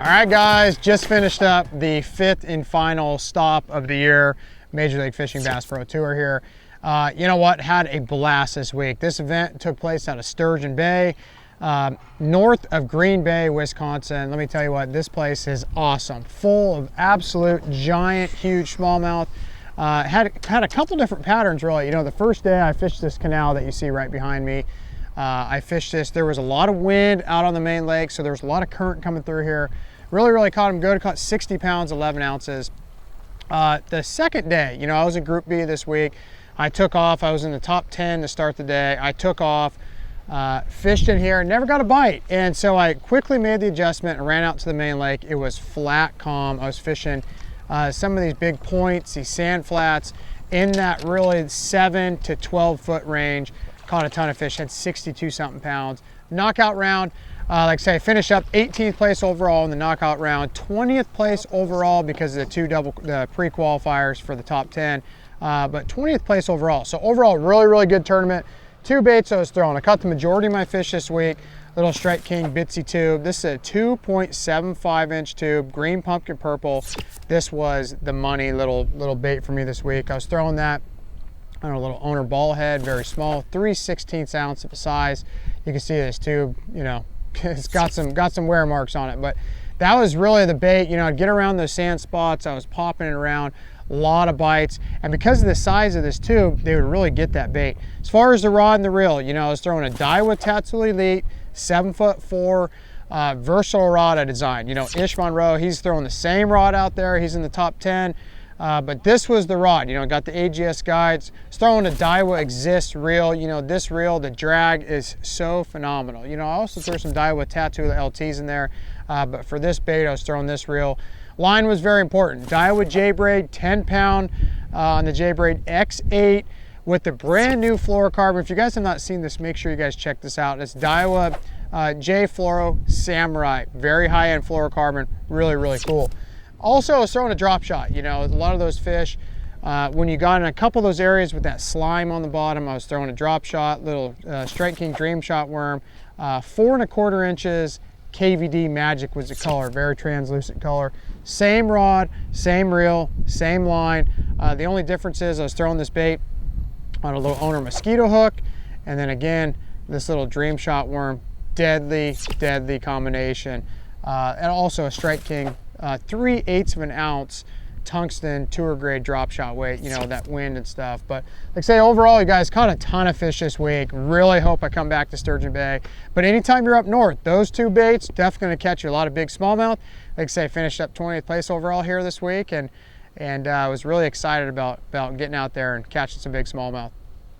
All right, guys, just finished up the 5th and final stop of the year, Major League Fishing Bass Pro Tour here. You know what? Had a blast this week. This event took place out of Sturgeon Bay, north of Green Bay, Wisconsin. Let me tell you what, this place is awesome. Full of absolute giant, huge smallmouth. Had a couple different patterns, really. You know, the first day I fished this canal that you see right behind me. I fished this. There was a lot of wind out on the main lake, so there was a lot of current coming through here. Really caught them good. Caught 60 pounds, 11 ounces. The second day, you know, I was in Group B this week. I took off. I was in the top 10 to start the day. I took off, fished in here, never got a bite. And so I quickly made the adjustment and ran out to the main lake. It was flat, calm. I was fishing some of these big points, these sand flats, in that really 7 to 12 foot range. Caught a ton of fish, had 62 something pounds. Knockout round, like I say, finished up 18th place overall in the knockout round, 20th place overall because of the pre-qualifiers for the top 10, but 20th place overall. So overall, really good tournament. 2 baits I was throwing. I caught the majority of my fish this week. Little Strike King Bitsy tube. This is a 2.75 inch tube, green pumpkin purple. This was the money little bait for me this week. I was throwing that on a little owner ball head, very small, 3/16 ounce of size. You can see this tube, you know, it's got some wear marks on it, but that was really the bait. You know, I'd get around those sand spots. I was popping it around, a lot of bites, and because of the size of this tube, they would really get that bait. As far as the rod and the reel, you know, I was throwing a Daiwa Tatsu Elite 7'4" versatile rod I designed. You know, Ish Monroe, he's throwing the same rod out there. He's in the top 10. But this was the rod, you know, got the AGS guides. It's throwing a Daiwa Exist reel. You know, this reel, the drag is so phenomenal. You know, I also threw some Daiwa Tattoo LTs in there, but for this bait, I was throwing this reel. Line was very important. Daiwa J-Braid, 10 pound on the J-Braid X8 with the brand new fluorocarbon. If you guys have not seen this, make sure you guys check this out. It's Daiwa J Fluoro Samurai, very high-end fluorocarbon, really cool. Also, I was throwing a drop shot. You know, a lot of those fish, when you got in a couple of those areas with that slime on the bottom, I was throwing a drop shot, little Strike King Dream Shot worm, 4 1/4 inches, KVD Magic was the color, very translucent color. Same rod, same reel, same line. The only difference is I was throwing this bait on a little owner mosquito hook, and then again, this little Dream Shot worm, deadly combination. And also a Strike King 3/8 of an ounce tungsten tour grade drop shot weight, you know, that wind and stuff. But like I say, overall, you guys caught a ton of fish this week. Really hope I come back to Sturgeon Bay. But anytime you're up north, those 2 baits definitely gonna catch you a lot of big smallmouth. Like I say, finished up 20th place overall here this week, and I was really excited about getting out there and catching some big smallmouth.